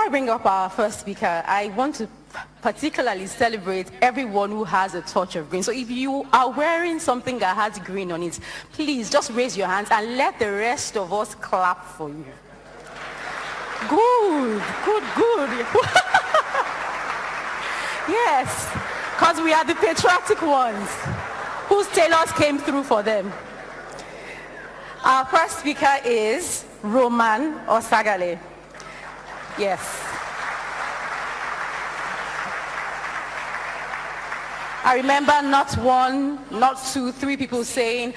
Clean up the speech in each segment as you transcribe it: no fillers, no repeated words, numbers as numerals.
I bring up our first speaker, I want to particularly celebrate everyone who has a touch of green. So if you are wearing something that has green on it, please just raise your hands and let the rest of us clap for you. Good. Yes, because we are the patriotic ones whose tailors came through for them. Our first speaker is Roman Oseghale. Yes. I remember not one, not two, three people saying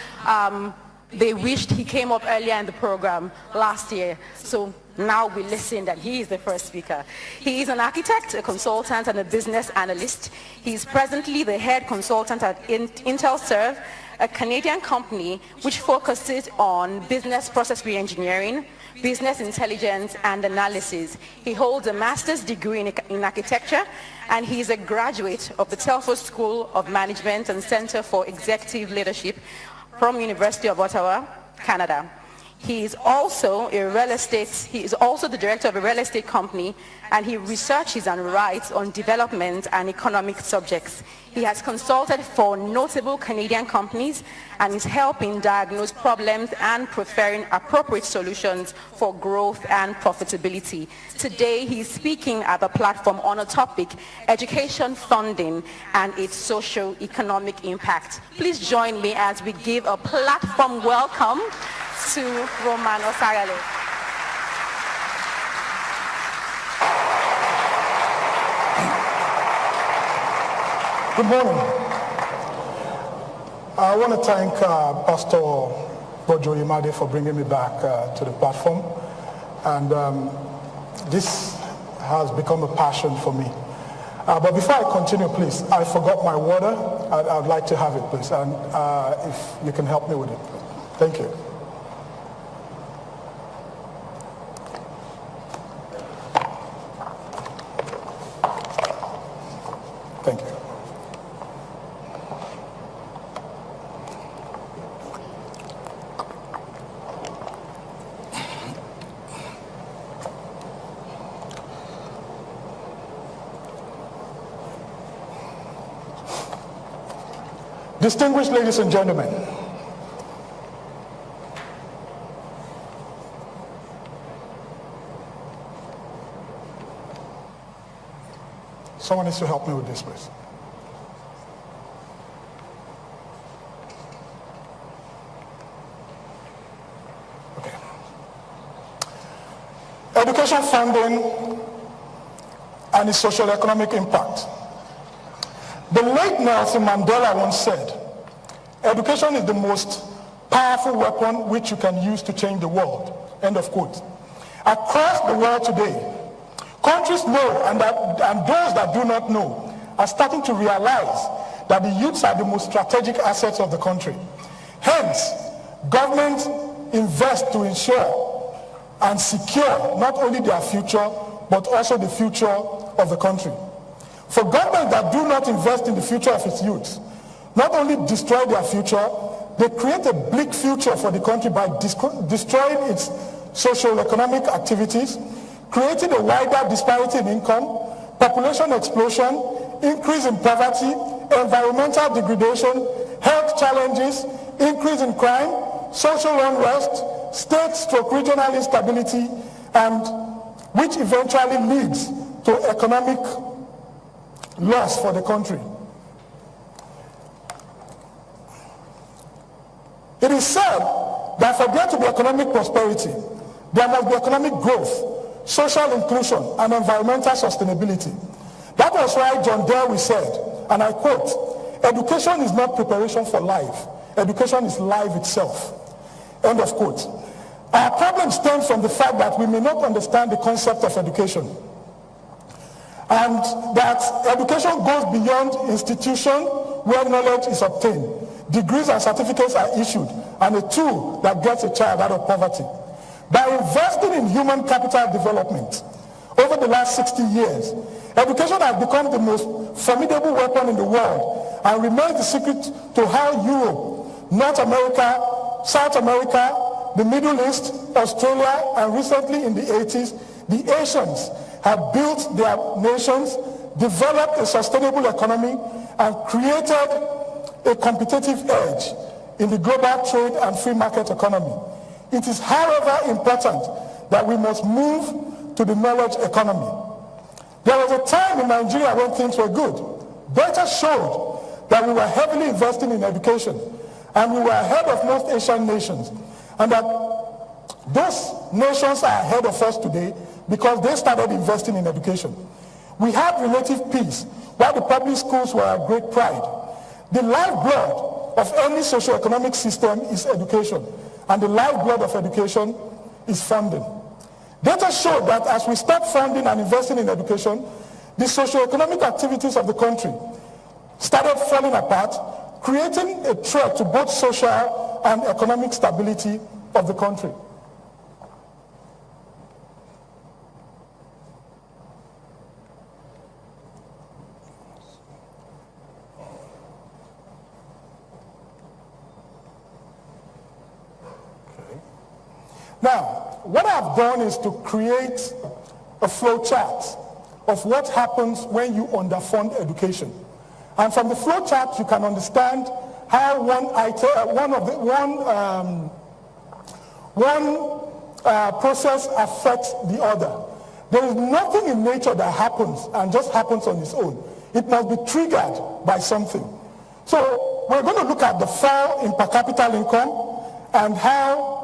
they wished he came up earlier in the program last year. So now we listen that he is the first speaker. He is an architect, a consultant, and a business analyst. He is presently the head consultant at IntelServe, a Canadian company which focuses on business process reengineering, business intelligence, and analysis. He holds a master's degree in architecture, and he is a graduate of the Telford School of Management and Center for Executive Leadership from University of Ottawa, Canada. He is also the director of a real estate company, and he researches and writes on development and economic subjects. He has consulted for notable Canadian companies and is helping diagnose problems and preferring appropriate solutions for growth and profitability. Today, he's speaking at the platform on a topic, education funding and its socio-economic impact. Please join me as we give a platform welcome to Roman Oseghale. Good morning. I want to thank Pastor Bojo Imade for bringing me back to the platform. And this has become a passion for me. But before I continue, please, I forgot my water. I'd like to have it, please. And if you can help me with it. Thank you. Thank you. Distinguished ladies and gentlemen, someone needs to help me with this, please. Okay. Education funding and its socio-economic impact. The late Nelson Mandela once said, education is the most powerful weapon which you can use to change the world. End of quote. Across the world today, countries know and those that do not know are starting to realize that the youths are the most strategic assets of the country. Hence, governments invest to ensure and secure not only their future, but also the future of the country. For governments that do not invest in the future of its youth, not only destroy their future, they create a bleak future for the country by destroying its socio-economic activities, creating a wider disparity in income, population explosion, increase in poverty, environmental degradation, health challenges, increase in crime, social unrest, state/regional instability, and which eventually leads to economic loss for the country. It is said that for there to be economic prosperity, there must be economic growth, social inclusion, and environmental sustainability. That was why John Dewey said, and I quote, "Education is not preparation for life. Education is life itself." End of quote. Our problem stems from the fact that we may not understand the concept of education, and that education goes beyond institution where knowledge is obtained. Degrees and certificates are issued, and a tool that gets a child out of poverty. By investing in human capital development over the last 60 years, education has become the most formidable weapon in the world and remains the secret to how Europe, North America, South America, the Middle East, Australia, and recently in the 80s, the Asians have built their nations, developed a sustainable economy, and created a competitive edge in the global trade and free market economy. It is, however, important that we must move to the knowledge economy. There was a time in Nigeria when things were good. Data showed that we were heavily investing in education, and we were ahead of most Asian nations, and that those nations are ahead of us today because they started investing in education. We had relative peace, while the public schools were a great pride. The lifeblood of any socioeconomic system is education, and the lifeblood of education is funding. Data show that as we start funding and investing in education, the socioeconomic activities of the country started falling apart, creating a threat to both social and economic stability of the country. Now, what I've done is to create a flow chart of what happens when you underfund education. And from the flow chart, you can understand how one process affects the other. There is nothing in nature that happens and just happens on its own. It must be triggered by something. So we're going to look at the fall in per capita income and how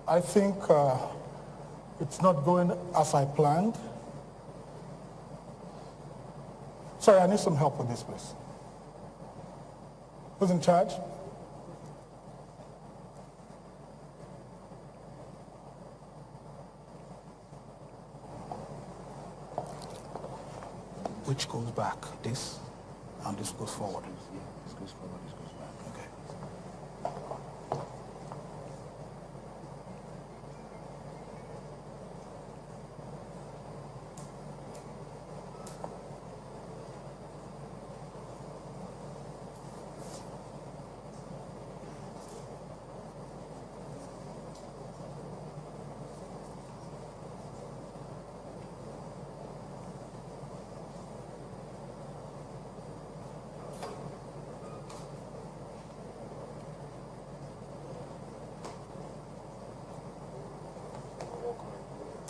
I think it's not going as I planned. Sorry, I need some help with this, please. Who's in charge? Which goes back? This? And this goes forward? Yeah, this goes forward, this goes back. Okay.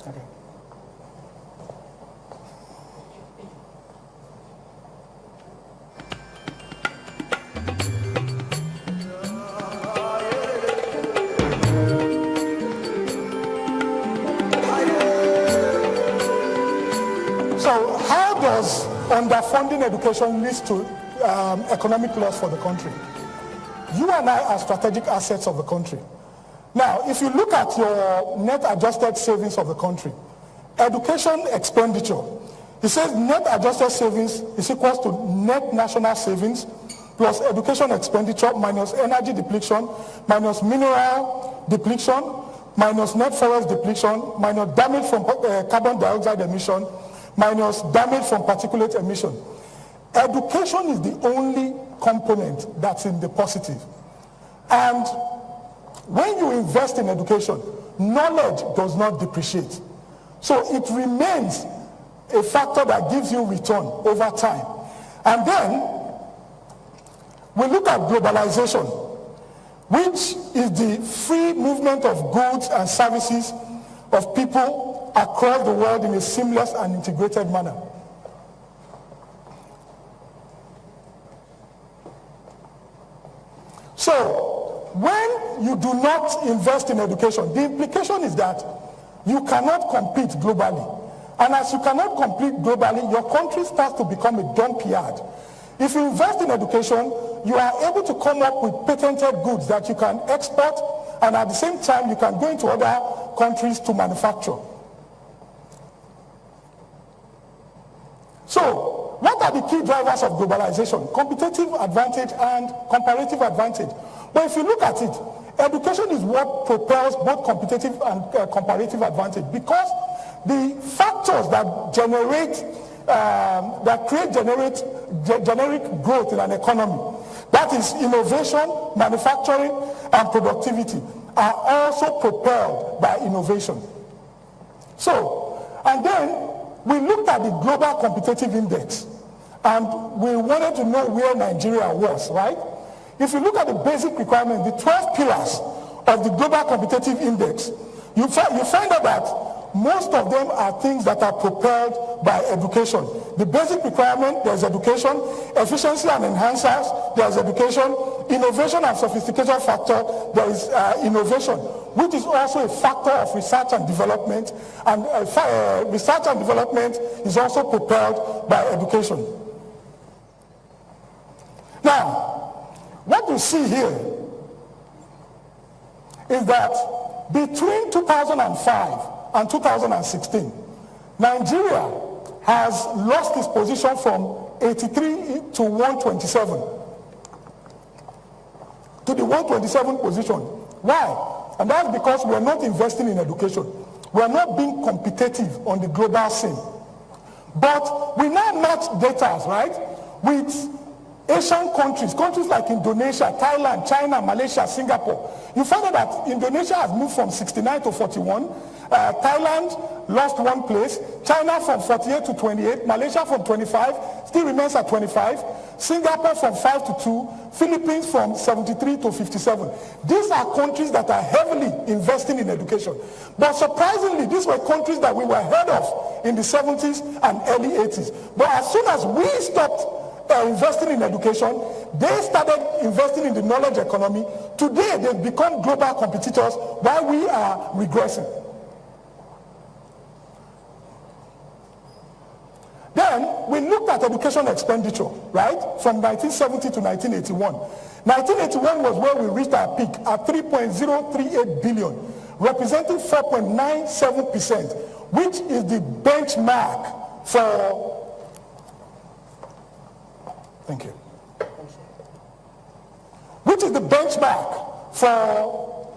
Okay. So how does underfunding education lead to economic loss for the country? You and I are strategic assets of the country. Now, if you look at your net adjusted savings of the country, education expenditure, it says net adjusted savings is equal to net national savings plus education expenditure minus energy depletion, minus mineral depletion, minus net forest depletion, minus damage from carbon dioxide emission, minus damage from particulate emission. Education is the only component that's in the positive. And when you invest in education, knowledge does not depreciate. So it remains a factor that gives you return over time. And then we look at globalization, which is the free movement of goods and services of people across the world in a seamless and integrated manner. So when you do not invest in education, the implication is that you cannot compete globally. And as you cannot compete globally, your country starts to become a dump yard. If you invest in education, you are able to come up with patented goods that you can export and at the same time you can go into other countries to manufacture. So, what are the key drivers of globalization? Competitive advantage and comparative advantage. But if you look at it, education is what propels both competitive and comparative advantage, because the factors that create generic growth in an economy, that is innovation, manufacturing, and productivity, are also propelled by innovation. So, and then we looked at the global competitive index, and we wanted to know where Nigeria was, right? If you look at the basic requirements, the 12 pillars of the global competitive index, you find out that most of them are things that are propelled by education. The basic requirement, there's education. Efficiency and enhancers, there's education. Innovation and sophistication factor, there is innovation, which is also a factor of research and development. And research and development is also propelled by education. Now, what you see here is that between 2005 and 2016, Nigeria has lost its position from 83 to 127 to the 127 position. Why? And that's because we are not investing in education. We are not being competitive on the global scene. But we now match data, right, with Asian countries like Indonesia, Thailand, China, Malaysia, Singapore. You find out that Indonesia has moved from 69 to 41. Thailand lost 1 place. China from 48 to 28. Malaysia from 25, still remains at 25. Singapore from 5 to 2. Philippines from 73 to 57. These are countries that are heavily investing in education. But surprisingly, these were countries that we were ahead of in the 70s and early 80s. But as soon as we stopped investing in education, they started investing in the knowledge economy. Today, they've become global competitors while we are regressing. Then, we looked at education expenditure, right, from 1970 to 1981. 1981 was where we reached our peak at 3.038 billion, representing 4.97%, which is the benchmark for... Thank you. Which is the benchmark for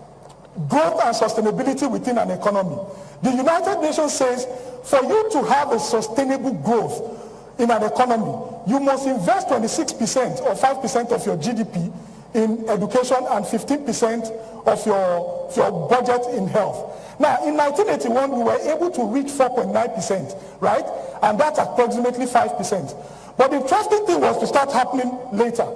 growth and sustainability within an economy. The United Nations says for you to have a sustainable growth in an economy, you must invest 26% or 5% of your GDP in education and 15% of your budget in health. Now, in 1981, we were able to reach 4.9%, right? And that's approximately 5%. But the interesting thing was to start happening later.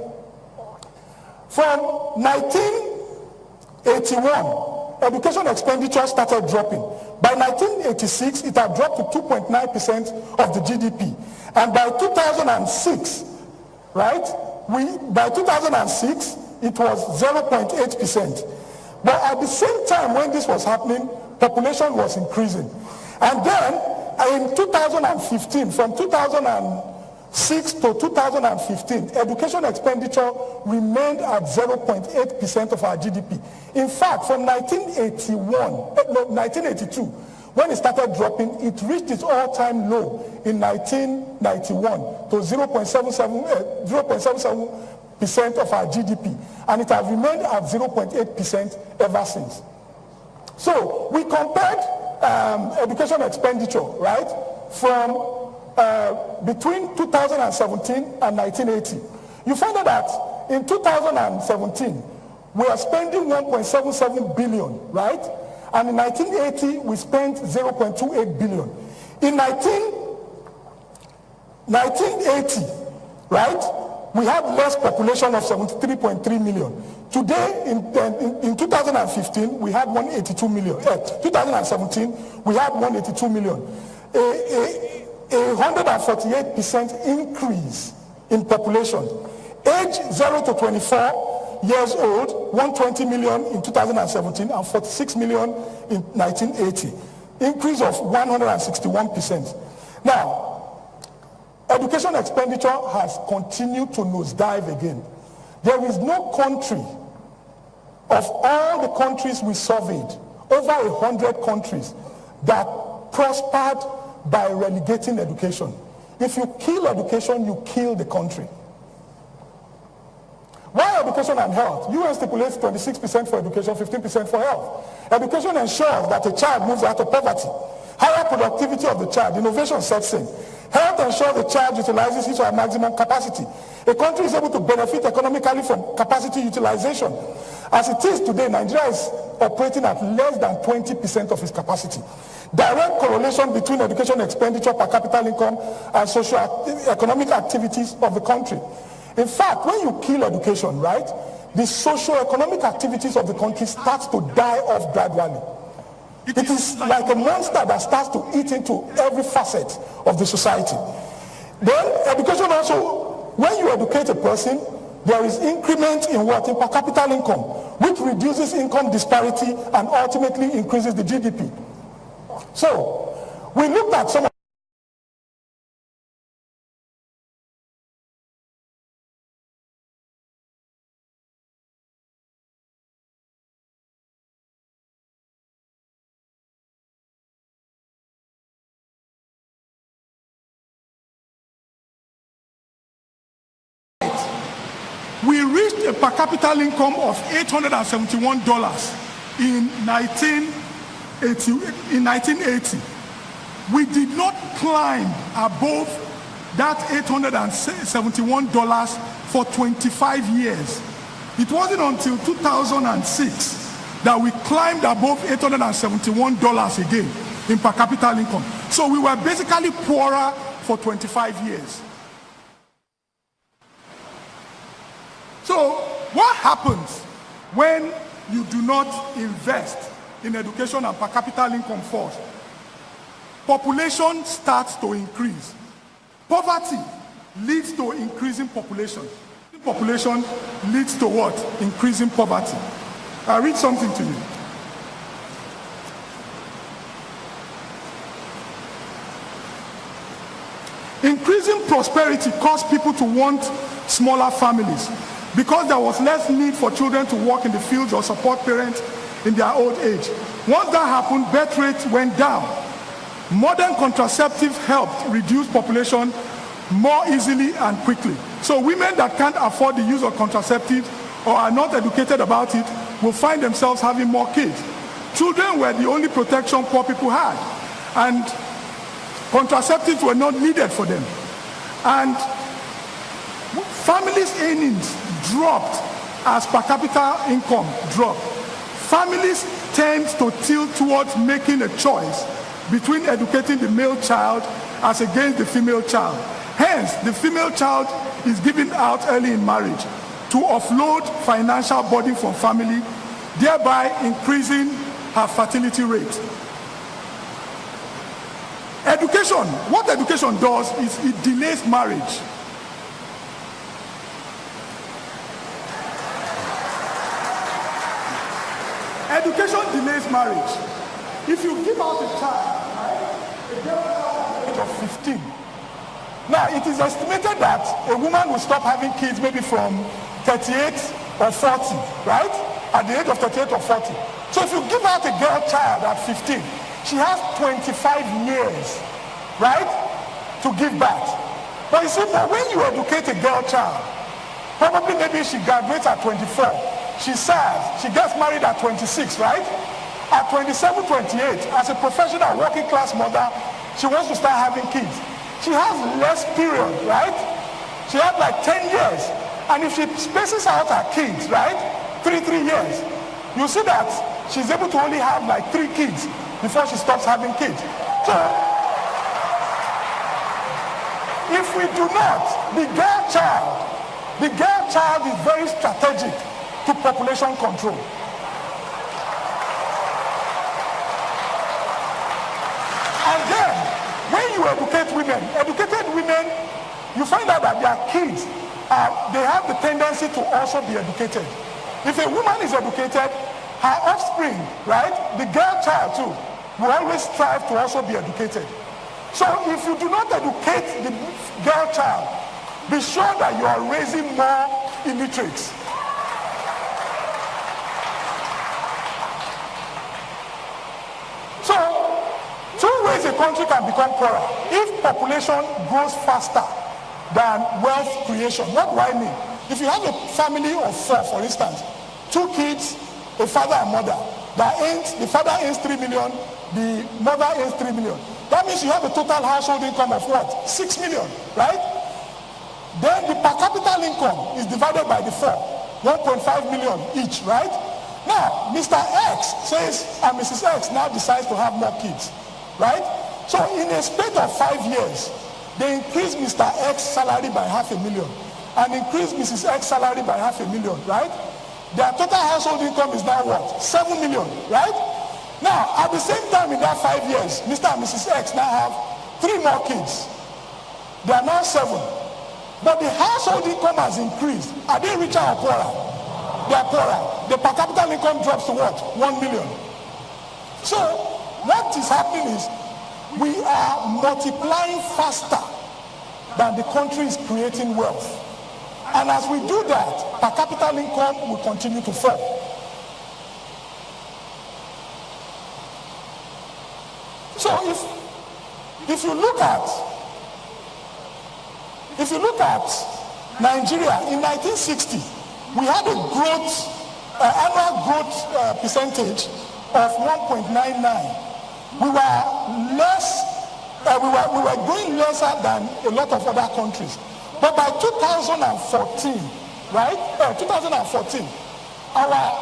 From 1981, education expenditure started dropping. By 1986, it had dropped to 2.9% of the GDP. And by 2006, right, by 2006, it was 0.8%. But at the same time when this was happening, population was increasing. And then in 2015, from 2006 to 2015, education expenditure remained at 0.8% of our GDP. In fact, from 1982, when it started dropping, it reached its all-time low in 1991 to 0.77% of our GDP. And it has remained at 0.8% ever since. So we compared education expenditure, right, from between 2017 and 1980. You find out that in 2017, we are spending 1.77 billion, right? And in 1980, we spent 0.28 billion. In 1980, right, we had less population of 73.3 million. Today, in 2015, we had 182 million. 2017, we had 182 million. A 148% increase in population. Age 0 to 24 years old, 120 million in 2017 and 46 million in 1980. Increase of 161%. Now, education expenditure has continued to nosedive again. There is no country of all the countries we surveyed, over 100 countries that prospered by relegating education. If you kill education, you kill the country. Why education and health? UN stipulates 26% for education, 15% for health. Education ensures that a child moves out of poverty. Higher productivity of the child, innovation sets in. Health ensures the child utilizes his or her maximum capacity. A country is able to benefit economically from capacity utilization. As it is today, Nigeria is operating at less than 20% of its capacity. Direct correlation between education expenditure per capita income and socio-economic activities of the country. In fact, when you kill education, right, the socio-economic activities of the country starts to die off gradually. It is like a monster that starts to eat into every facet of the society. Then education also, when you educate a person, there is increment in what? In per capita income, which reduces income disparity and ultimately increases the GDP. So, we looked at some of we reached a per capita income of $871 in 1980. We did not climb above that $871 for 25 years. It wasn't until 2006 that we climbed above $871 again in per capita income. So we were basically poorer for 25 years. So what happens when you do not invest in education and per capita income first? Population starts to increase. Poverty leads to increasing population. Population leads to what? Increasing poverty. I'll read something to you. Increasing prosperity caused people to want smaller families, because there was less need for children to work in the fields or support parents in their old age. Once that happened, birth rates went down. Modern contraceptives helped reduce population more easily and quickly. So women that can't afford the use of contraceptives or are not educated about it will find themselves having more kids. Children were the only protection poor people had, and contraceptives were not needed for them. And families' earnings dropped as per capita income dropped. Families tend to tilt towards making a choice between educating the male child as against the female child. Hence, the female child is given out early in marriage to offload financial burden from family, thereby increasing her fertility rate. Education, what education does is it delays marriage. Education delays marriage. If you give out a child, right, a girl at the age of 15, now it is estimated that a woman will stop having kids maybe from 38 or 40, right? At the age of 38 or 40. So if you give out a girl child at 15, she has 25 years, right, to give birth. But you see, when you educate a girl child, probably maybe she graduates at 24. She serves, she gets married at 26, right? At 27, 28, as a professional working class mother, she wants to start having kids. She has less period, right? She has like 10 years. And if she spaces out her kids, right? 3 years, you see that she's able to only have like 3 kids before she stops having kids. So, if we do not, the girl child is very strategic to population control. And then, when you educate women, educated women, you find out that their kids, they have the tendency to also be educated. If a woman is educated, her offspring, right, the girl child too, will always strive to also be educated. So if you do not educate the girl child, be sure that you are raising more illiterates. ways a country can become poorer. If population grows faster than wealth creation, what do I mean? If you have a family of 4, for instance, 2 kids, a father and mother, the father earns 3 million, the mother earns 3 million. That means you have a total household income of what? 6 million, right? Then the per capita income is divided by the 4, 1.5 million each, right? Now, Mr. X says, and Mrs. X now decides to have more kids, right? So in a space of 5 years, they increase Mr. X's salary by $500,000 and increase Mrs. X's salary by $500,000, right? Their total household income is now what? 7 million, right? Now, at the same time in that 5 years, Mr. and Mrs. X now have 3 more kids. They are now 7. But the household income has increased. Are they richer or poorer? They are poorer. The per capita income drops to what? 1 million. So, what is happening is we are multiplying faster than the country is creating wealth. And as we do that, per capita income will continue to fall. So if you look at Nigeria in 1960, we had a annual growth percentage of 1.99. We were growing lesser than a lot of other countries. But by 2014, right? 2014, our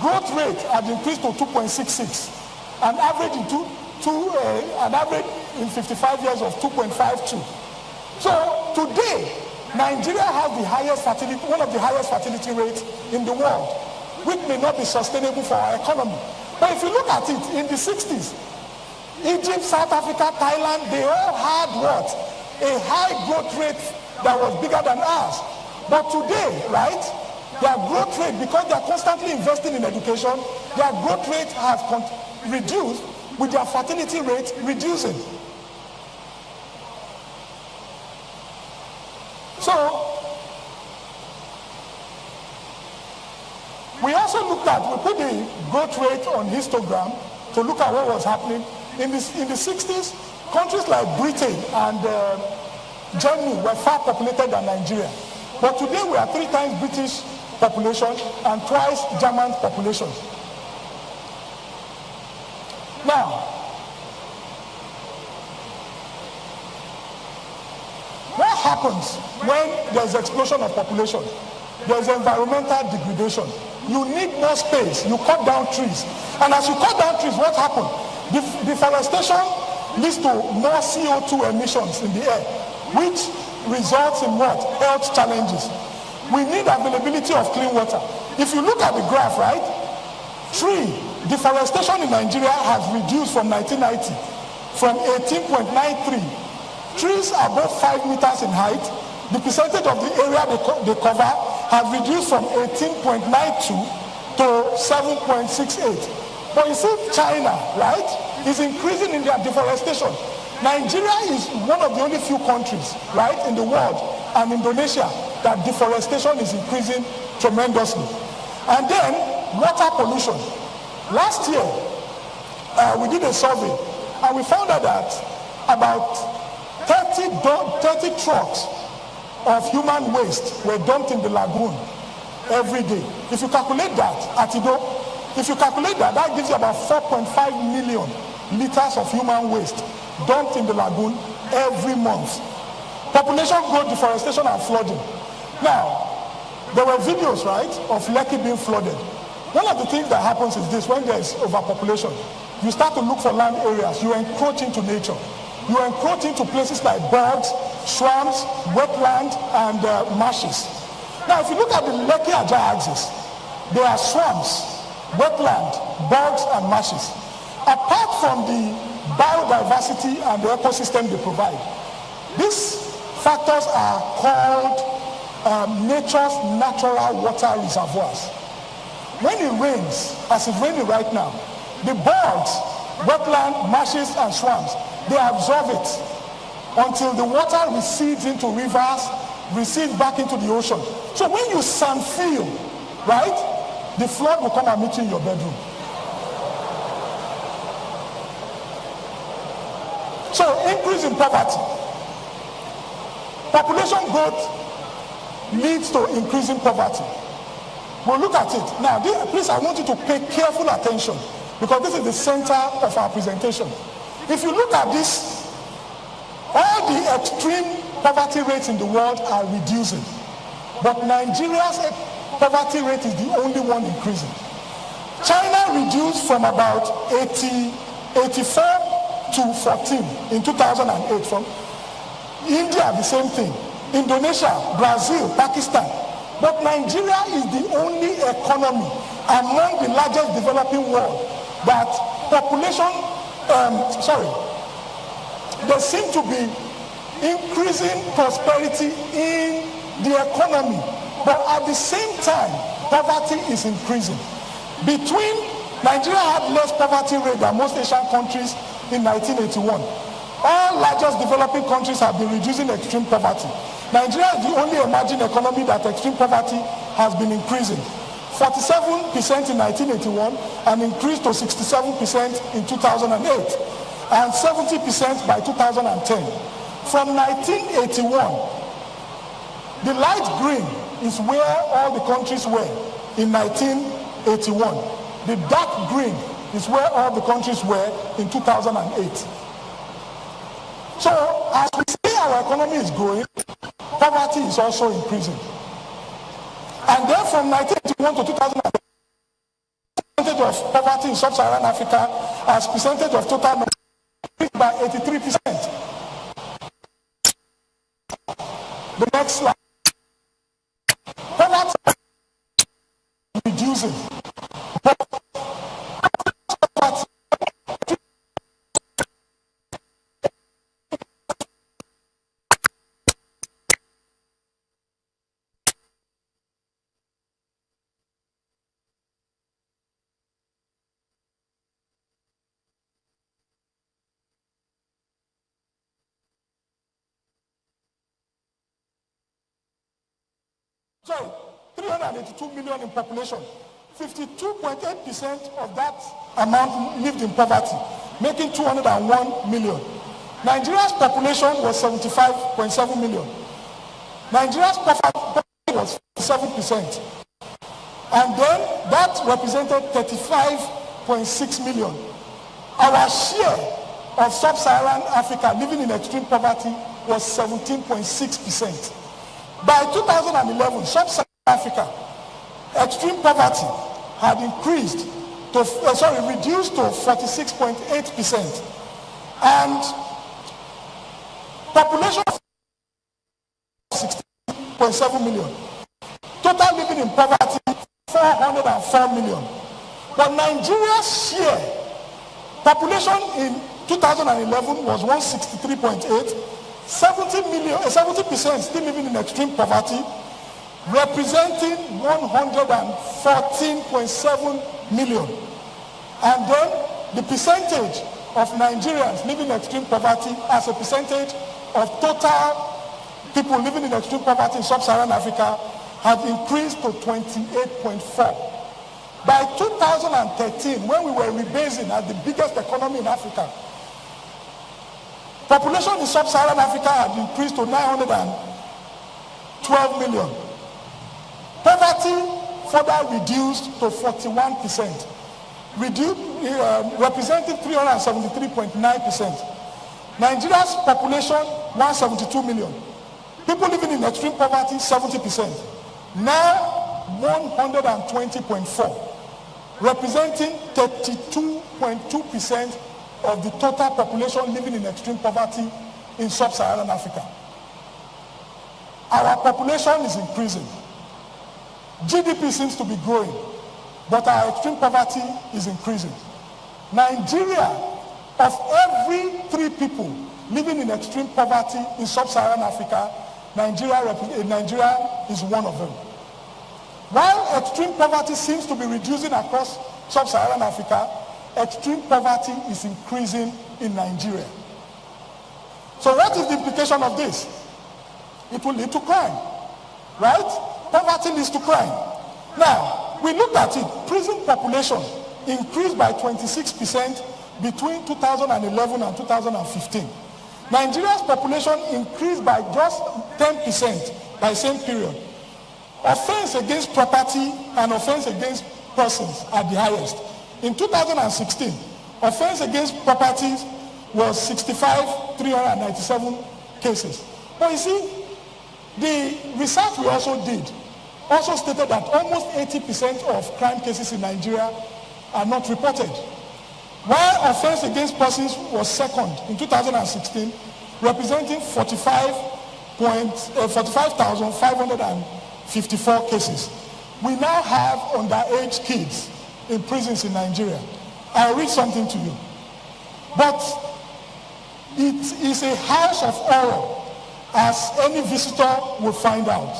growth rate had increased to 2.66, an average in 55 years of 2.52. So today, Nigeria has the highest fertility, one of the highest fertility rates in the world, which may not be sustainable for our economy. But if you look at it, in the 60s, Egypt, South Africa, Thailand, they all had what? A high growth rate that was bigger than ours. But today, right, their growth rate, because they are constantly investing in education, their growth rate has reduced with their fertility rate reducing. So, we also looked at, we put the growth rate on histogram to look at what was happening. In the 60s, countries like Britain and Germany were far populated than Nigeria. But today we are 3 times British population and twice German population. Now, what happens when there's explosion of population? There's environmental degradation. You need more space. You cut down trees. And as you cut down trees, what happens? Deforestation leads to more CO2 emissions in the air, which results in what? Health challenges. We need availability of clean water. If you look at the graph, right? Deforestation in Nigeria has reduced from 1990 from 18.93. Trees above 5 meters in height, the percentage of the area they cover has reduced from 18.92 to 7.68. But you see China, right, is increasing in their deforestation. Nigeria is one of the only few countries, right, in the world, and Indonesia, that deforestation is increasing tremendously. And then water pollution. Last year, we did a survey, and we found out that about 30 trucks of human waste were dumped in the lagoon every day. If you calculate that, that gives you about 4.5 million liters of human waste dumped in the lagoon every month. Population growth, deforestation, and flooding. Now, there were videos, right, of Lekki being flooded. One of the things that happens is this: when there is overpopulation, you start to look for land areas, you encroach into nature. You encroach into places like bogs, swamps, wetland, and marshes. Now, if you look at the Lekki-Ajah axis, there are swamps, wetland, bogs, and marshes. Apart from the biodiversity and the ecosystem they provide, these factors are called nature's natural water reservoirs. When it rains, as it's raining right now, the bogs, wetland, marshes, and swamps, they absorb it until the water recedes into rivers, recedes back into the ocean. So when you sand fill, right, the flood will come and meet you in your bedroom. So increase in poverty. Population growth leads to increasing poverty. We'll look at it. Now, please, I want you to pay careful attention because this is the center of our presentation. If you look at this, all the extreme poverty rates in the world are reducing. But Nigeria's poverty rate is the only one increasing. China reduced from about 84 to 14 in 2008. From India, the same thing. Indonesia, Brazil, Pakistan. But Nigeria is the only economy among the largest developing world that population, there seem to be increasing prosperity in the economy. But at the same time, poverty is increasing. Nigeria had less poverty rate than most Asian countries in 1981. All largest developing countries have been reducing extreme poverty. Nigeria is the only emerging economy that extreme poverty has been increasing. 47% in 1981 and increased to 67% in 2008 and 70% by 2010. From 1981, the light green is where all the countries were in 1981. The dark green is where all the countries were in 2008. So as we see our economy is growing, poverty is also increasing. And then from 1981 to 2008, the percentage of poverty in sub-Saharan Africa as percentage of total increased by 83%. The next slide. Poverty is reducing. Sorry, 382 million in population. 52.8% of that amount lived in poverty, making 201 million. Nigeria's population was 75.7 million. Nigeria's poverty was 7%. And then that represented 35.6 million. Our share of sub-Saharan Africa living in extreme poverty was 17.6%. By 2011, sub-Saharan Africa, extreme poverty had reduced to 46.8%. And population of 16.7 million. Total living in poverty, 404 million. But Nigeria's share, population in 2011 was 163.8. 70% still living in extreme poverty, representing 114.7 million. And then the percentage of Nigerians living in extreme poverty as a percentage of total people living in extreme poverty in sub-Saharan Africa had increased to 28.4. By 2013, when we were rebasing as the biggest economy in Africa, population in sub-Saharan Africa had increased to 912 million. Poverty further reduced to 41%, representing 373.9%. Nigeria's population, 172 million. People living in extreme poverty, 70%. Now, 120.4, representing 32.2% of the total population living in extreme poverty in sub-Saharan Africa. Our population is increasing. GDP seems to be growing, but our extreme poverty is increasing. Nigeria, of every 3 people living in extreme poverty in sub-Saharan Africa, Nigeria is one of them. While extreme poverty seems to be reducing across sub-Saharan Africa, extreme poverty is increasing in Nigeria. So what is the implication of this? It will lead to crime, right? Poverty leads to crime. Now, we looked at it. Prison population increased by 26% between 2011 and 2015. Nigeria's population increased by just 10% by the same period. Offense against property and offense against persons are the highest. In 2016, offense against properties was 65,397 cases. But you see, the research we also did also stated that almost 80% of crime cases in Nigeria are not reported. While offense against persons was second in 2016, representing 45,554 cases. We now have underage kids in prisons in Nigeria. I'll read something to you. But it is a house of horror, as any visitor will find out.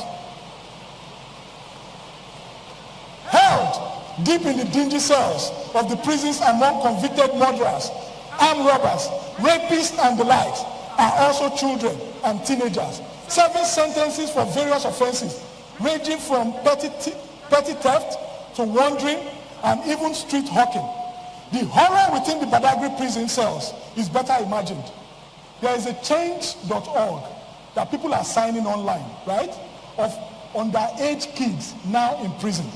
Held deep in the dingy cells of the prisons among convicted murderers, armed robbers, rapists, and the likes are also children and teenagers, serving sentences for various offenses, ranging from petty theft to wandering and even street hawking. The horror within the Badagry prison cells is better imagined. There is a change.org that people are signing online, right, of underage kids now in prison.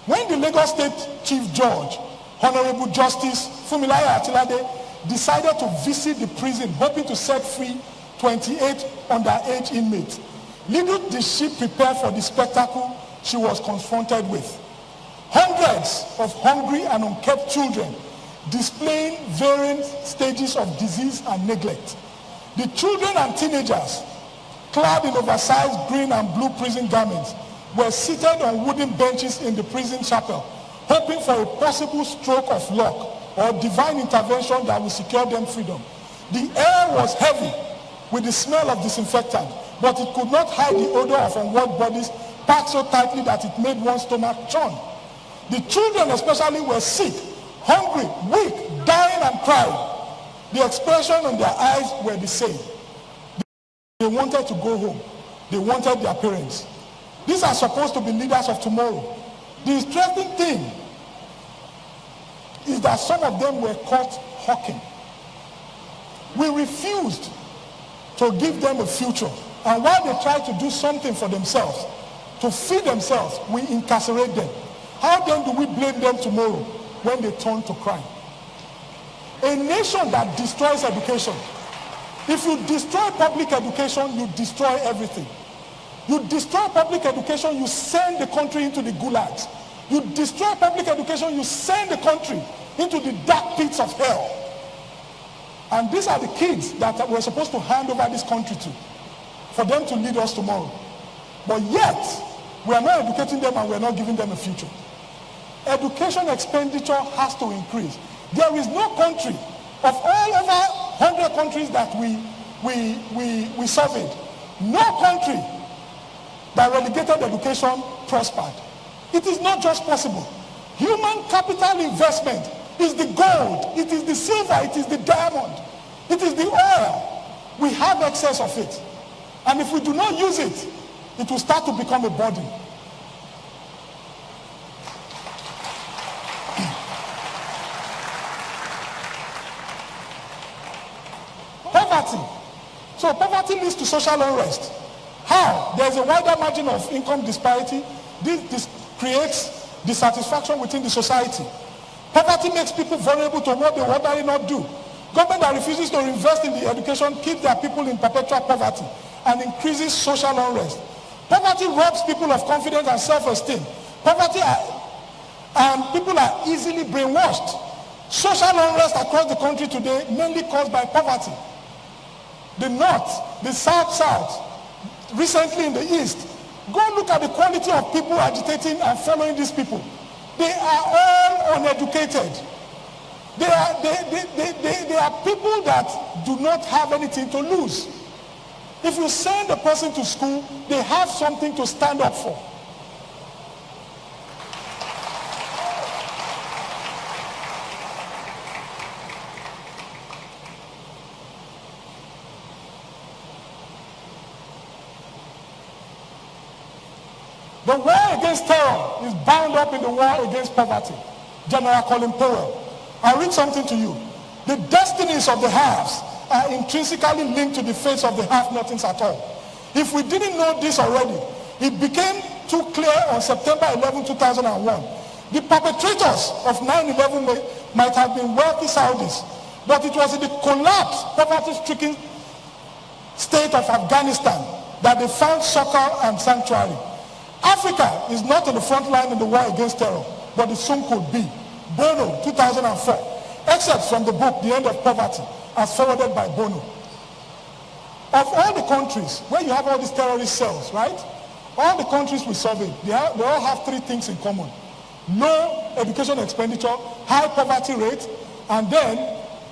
When the Lagos State Chief Judge, Honorable Justice Funmilayo Atilade, decided to visit the prison hoping to set free 28 underage inmates, little did she prepare for the spectacle she was confronted with. Hundreds of hungry and unkept children displaying varying stages of disease and neglect. The children and teenagers, clad in oversized green and blue prison garments, were seated on wooden benches in the prison chapel, hoping for a possible stroke of luck or divine intervention that will secure them freedom. The air was heavy with the smell of disinfectant, but it could not hide the odor of unwashed bodies packed so tightly that it made one's stomach churn. The children especially were sick, hungry, weak, dying and crying. The expression on their eyes were the same. They wanted to go home. They wanted their parents. These are supposed to be leaders of tomorrow. The interesting thing is that some of them were caught hawking. We refused to give them a future. And while they tried to do something for themselves, to feed themselves, we incarcerate them. How then do we blame them tomorrow when they turn to crime? A nation that destroys education. If you destroy public education, you destroy everything. You destroy public education, you send the country into the gulags. You destroy public education, you send the country into the dark pits of hell. And these are the kids that we're supposed to hand over this country to, for them to lead us tomorrow. But yet, we are not educating them and we are not giving them a future. Education expenditure has to increase. There is no country, of all over 100 countries that we surveyed, no country that relegated education prospered. It is not just possible. Human capital investment is the gold, it is the silver, it is the diamond, it is the oil. We have excess of it. And if we do not use it, it will start to become a burden. Poverty. So poverty leads to social unrest. How? There's a wider margin of income disparity. This creates dissatisfaction within the society. Poverty makes people vulnerable to what they would ordinarily not do. Government that refuses to invest in the education keeps their people in perpetual poverty and increases social unrest. Poverty robs people of confidence and self-esteem. And people are easily brainwashed. Social unrest across the country today mainly caused by poverty. The north, the south, recently in the east. Go look at the quality of people agitating and following these people. They are all uneducated. They are people that do not have anything to lose. If you send a person to school, they have something to stand up for. The war against terror is bound up in the war against poverty. General Colin Powell. I'll read something to you. The destinies of the haves are intrinsically linked to the fates of the have-nothings at all. If we didn't know this already, it became too clear on September 11, 2001. The perpetrators of 9/11 might have been wealthy Saudis, but it was in the collapsed, poverty-stricken state of Afghanistan that they found succor and sanctuary. Africa is not on the front line in the war against terror, but it soon could be. Bono, 2004. Excerpts from the book, The End of Poverty, as forwarded by Bono. Of all the countries where you have all these terrorist cells, right? All the countries we surveyed, they all have three things in common. Low education expenditure, high poverty rate, and then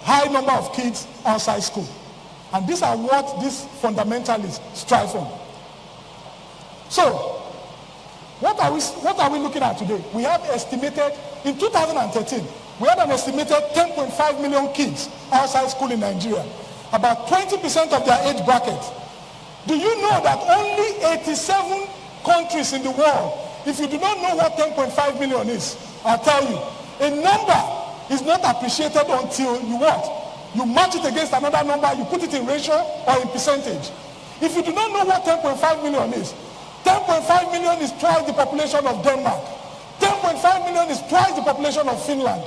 high number of kids outside school. And these are what these fundamentalists strive for. So, what are we looking at today? We have estimated, in 2013, we had an estimated 10.5 million kids outside school in Nigeria. About 20% of their age bracket. Do you know that only 87 countries in the world, if you do not know what 10.5 million is, I'll tell you, a number is not appreciated until you what? You match it against another number, you put it in ratio or in percentage. If you do not know what 10.5 million is, 10.5 million is twice the population of Denmark. 10.5 million is twice the population of Finland.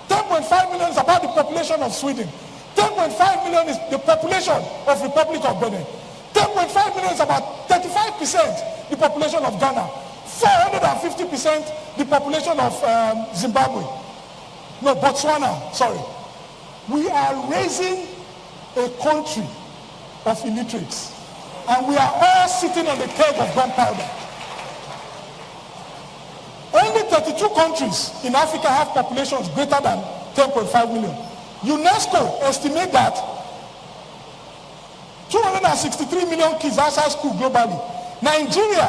10.5 million is about the population of Sweden. 10.5 million is the population of Republic of Benin. 10.5 million is about 35% the population of Ghana. 450% the population of Zimbabwe. No, Botswana, sorry. We are raising a country of illiterates. And we are all sitting on the keg of gunpowder. Only 32 countries in Africa have populations greater than 10.5 million. UNESCO estimates that 263 million kids outside school globally. Nigeria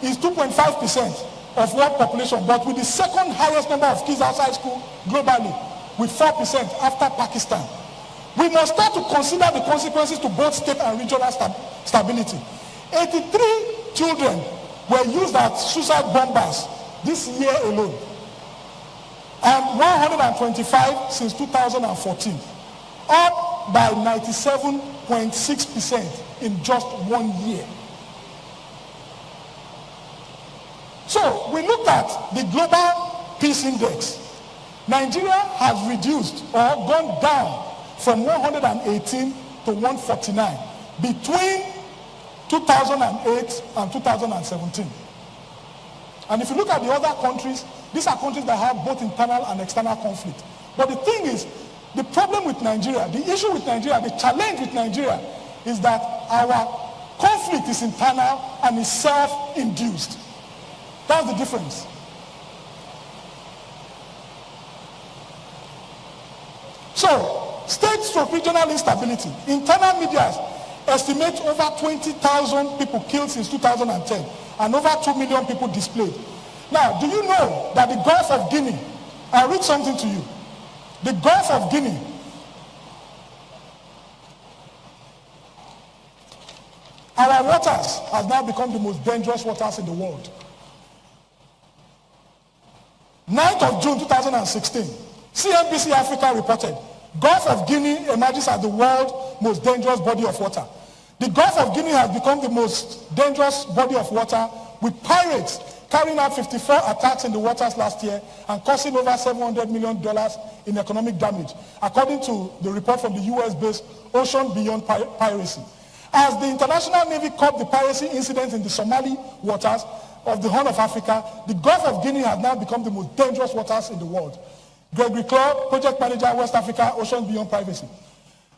is 2.5% of world population, but with the second highest number of kids outside school globally, with 4% after Pakistan. We must start to consider the consequences to both state and regional stability. 83 children were used as suicide bombers this year alone, and 125 since 2014, up by 97.6% in just 1 year. So we looked at the Global Peace Index. Nigeria has reduced or gone down from 118 to 149 between 2008 and 2017. And if you look at the other countries, these are countries that have both internal and external conflict. But the thing is, the problem with Nigeria, the issue with Nigeria, the challenge with Nigeria is that our conflict is internal and is self-induced. That's the difference. So, state-regional instability. Internal media estimate over 20,000 people killed since 2010 and over 2 million people displaced. Now, do you know that the Gulf of Guinea, I'll read something to you. The Gulf of Guinea our waters have now become the most dangerous waters in the world. 9th of June 2016, CNBC Africa reported, Gulf of Guinea emerges as the world's most dangerous body of water. The Gulf of Guinea has become the most dangerous body of water, with pirates carrying out 54 attacks in the waters last year and causing over $700 million in economic damage, according to the report from the US-based Ocean Beyond Piracy. As the International Navy coped the piracy incidents in the Somali waters of the Horn of Africa, the Gulf of Guinea has now become the most dangerous waters in the world. Gregory Claw, Project Manager, West Africa, Ocean Beyond Privacy.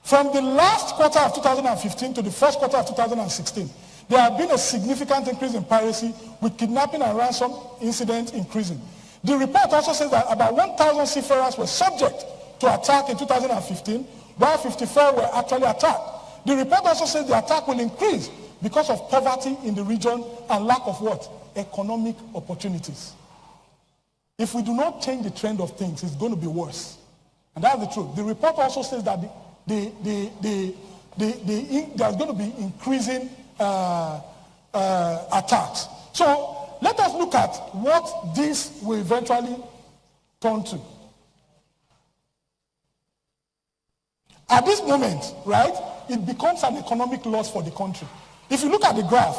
From the last quarter of 2015 to the first quarter of 2016, there have been a significant increase in piracy, with kidnapping and ransom incidents increasing. The report also says that about 1,000 seafarers were subject to attack in 2015, while 54 were actually attacked. The report also says the attack will increase because of poverty in the region and lack of what? Economic opportunities. If we do not change the trend of things, it's going to be worse. And that's the truth. The report also says that there's going to be increasing attacks. So let us look at what this will eventually turn to. At this moment, right, it becomes an economic loss for the country. If you look at the graph,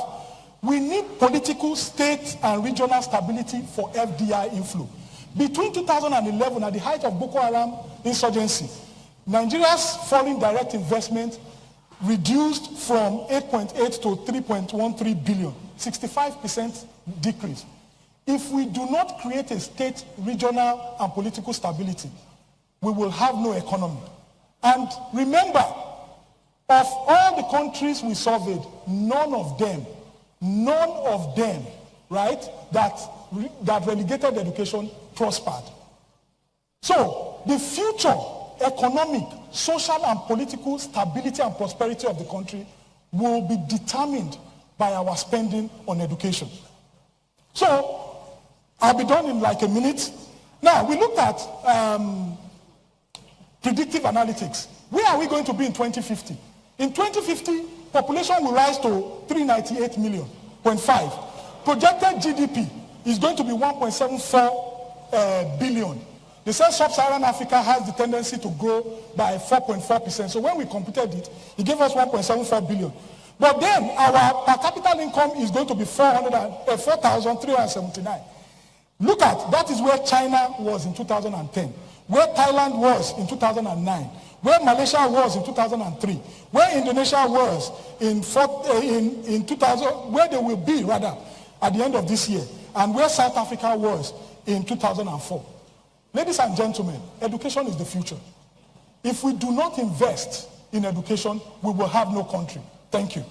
we need political, state, and regional stability for FDI inflow. Between 2011, at the height of Boko Haram insurgency, Nigeria's foreign direct investment reduced from 8.8 to 3.13 billion, 65% decrease. If we do not create a state, regional, and political stability, we will have no economy. And remember, of all the countries we surveyed, none of them, right, that relegated education prospered. So the future economic, social, and political stability and prosperity of the country will be determined by our spending on education. So I'll be done in like a minute. Now, we looked at predictive analytics. Where are we going to be in 2050? In 2050, population will rise to 398 million, 0.5. Projected GDP is going to be 1.74 billion. They said sub-Saharan Africa has the tendency to grow by 4.4%. So when we computed it, it gave us 1.74 billion. But then our per capita income is going to be 4,379. Look at, that is where China was in 2010, where Thailand was in 2009, where Malaysia was in 2003, where Indonesia was in 2000, where they will be rather at the end of this year, and where South Africa was in 2004. Ladies and gentlemen, education is the future. If we do not invest in education, we will have no country. Thank you.